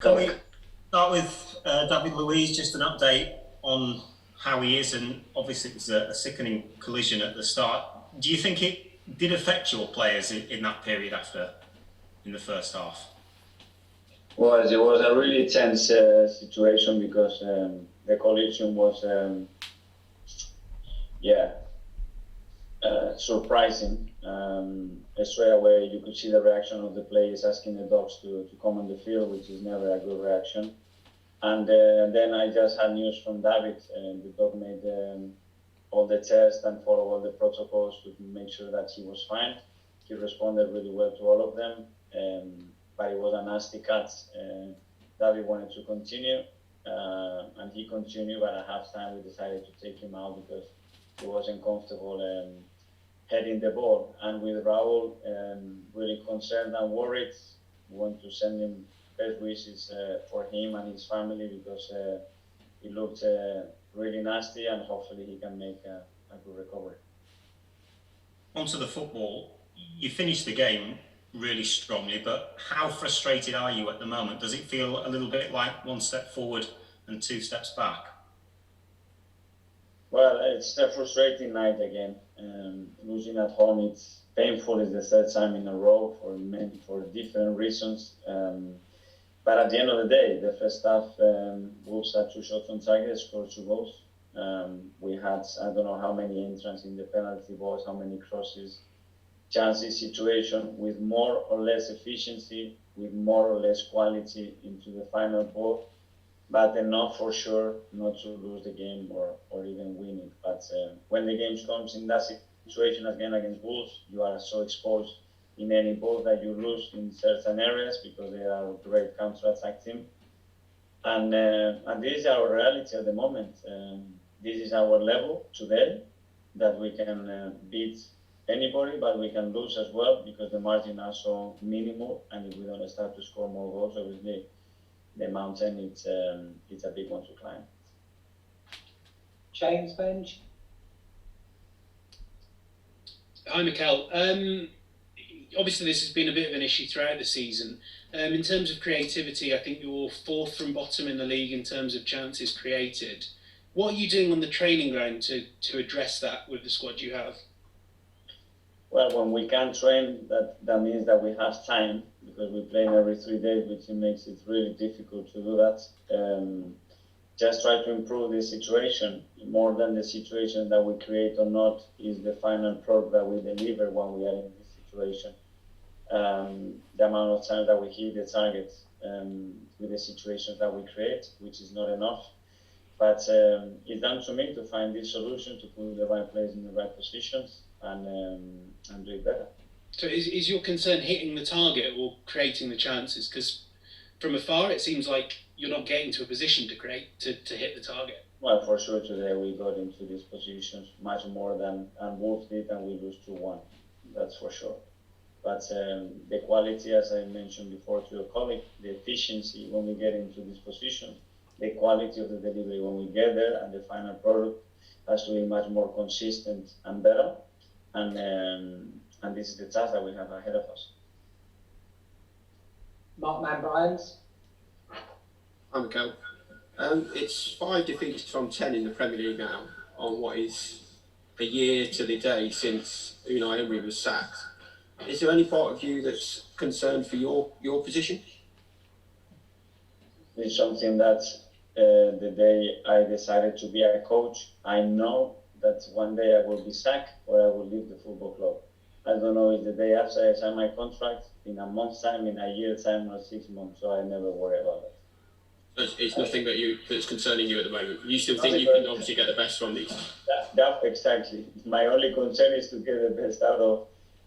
Can we start with David Luiz, just an update on how he is, and obviously it was a sickening collision at the start. Do you think it did affect your players in that period in the first half? Well, it was a really tense situation because the collision was, surprising. Straight away, you could see the reaction of the players asking the dogs to come on the field, which is never a good reaction. And then I just had news from David, and the dog made all the tests and followed all the protocols to make sure that he was fine. He responded really well to all of them, but it was a nasty cut. David wanted to continue, and he continued, but at halftime we decided to take him out because he wasn't comfortable heading the ball. And with Raul really concerned and worried, we want to send him best wishes for him and his family because it looked really nasty, and hopefully he can make a good recovery. Onto the football, you finished the game really strongly, but how frustrated are you at the moment? Does it feel a little bit like one step forward and two steps back? Well, it's a frustrating night again. Losing at home, it's painful. It's the third time in a row for different reasons. But at the end of the day, the first half, Wolves had 2 shots on target, scored 2 goals. We had, I don't know how many entrants in the penalty box, how many crosses, chances, situation with more or less efficiency, with more or less quality into the final ball, but enough for sure not to lose the game or even win it. But when the game comes in that situation again against Wolves, you are so exposed in any ball that you lose in certain areas because they are a great counter-attack team. And this is our reality at the moment. This is our level today, that we can beat anybody, but we can lose as well because the margin are so minimal, and if we don't start to score more goals, obviously the mountain, it's a big one to climb. James Bench. Hi, Mikel. Obviously, this has been a bit of an issue throughout the season. In terms of creativity, I think you're 4th from bottom in the league in terms of chances created. What are you doing on the training ground to address that with the squad you have? Well, when we can train, that means that we have time, because we play every 3 days, which makes it really difficult to do that. Just try to improve the situation. More than the situation that we create or not is the final product that we deliver when we are in this situation. The amount of time that we hit the target with the situations that we create, which is not enough. But it's down to me to find this solution, to put the right players in the right positions and do it better. So is your concern hitting the target or creating the chances? Because from afar, it seems like you're not getting to a position to hit the target. Well, for sure today we got into these positions much more than Wolves did, and we lose 2-1. That's for sure. But the quality, as I mentioned before to your colleague, the efficiency when we get into these positions, the quality of the delivery when we get there, and the final product has to be much more consistent and better. And this is the task that we have ahead of us. Mark Bryans. Hi, Mikel. It's 5 defeats from 10 in the Premier League now, on what is a year to the day since Unai Emery was sacked. Is there any part of you that's concerned for your position? It's something that the day I decided to be a coach, I know that one day I will be sacked or I will leave the football club. I don't know if the day after I sign my contract, in a month's time, in a year's time, or 6 months, so I never worry about it. So it's nothing that's concerning you at the moment. You still think you can obviously get the best from these? That exactly. My only concern is to get the best out of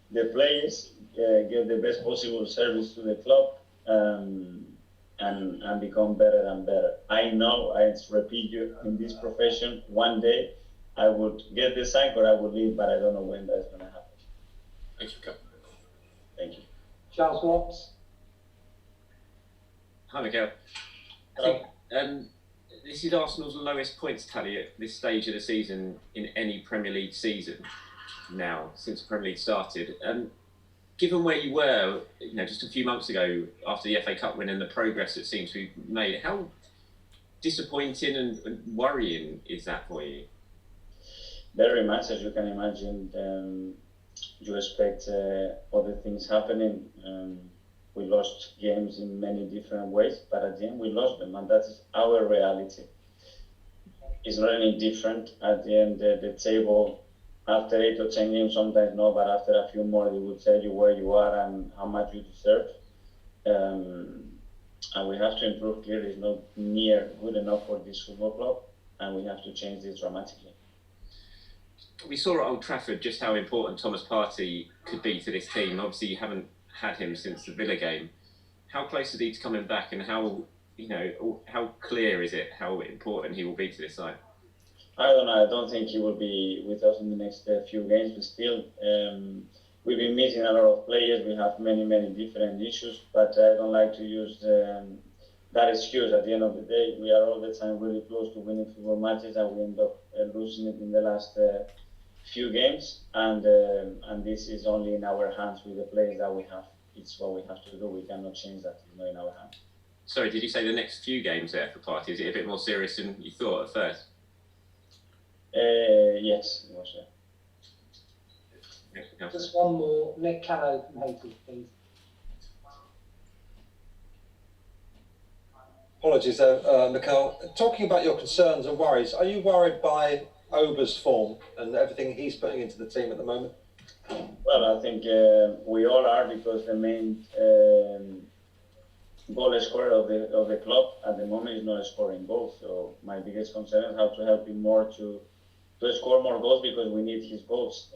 the players, get the best possible service to the club, and become better and better. I know, I repeat you, in this profession, one day I would get the sack or I would leave, but I don't know when that's going to happen. Thank you, Mikel. Thank you. Charles Watts. Hi, Mikel. I think this is Arsenal's lowest points tally at this stage of the season in any Premier League season now, since the Premier League started. given where you were, just a few months ago after the FA Cup win and the progress that seems to be made, how disappointing and worrying is that for you? Very much, as you can imagine. You expect other things happening. We lost games in many different ways, but at the end we lost them, and that is our reality. It's not any different. At the end, the table, after 8 or 10 games, sometimes no, but after a few more, they will tell you where you are and how much you deserve. And we have to improve. Clearly, it's not near good enough for this football club, and we have to change this dramatically. We saw at Old Trafford just how important Thomas Partey could be to this team. Obviously, you haven't had him since the Villa game. How close is he to coming back, and how clear is it how important he will be to this side? I don't know. I don't think he will be with us in the next few games, but still, we've been missing a lot of players. We have many different issues, but I don't like to use that excuse. At the end of the day, we are all the time really close to winning football matches, and we end up losing it in the last few games. And this is only in our hands with the players that we have. It's what we have to do. We cannot change that. It's not in our hands. Sorry, did you say the next few games there for Partey? Is it a bit more serious than you thought at first? Yes, it was. Yeah. Just one more. Nick Callow from Haiti, please. Apologies, Mikel. Talking about your concerns and worries, are you worried by Ober's form and everything he's putting into the team at the moment? Well, I think we all are, because the main goal scorer of the club at the moment is not scoring goals. So my biggest concern is how to help him more to score more goals, because we need his goals.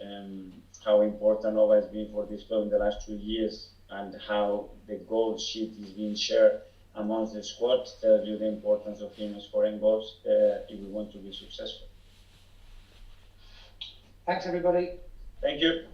How important Oba has been for this club in the last 2 years, and how the goal sheet is being shared amongst the squad tells you the importance of him scoring goals if we want to be successful. Thanks, everybody. Thank you.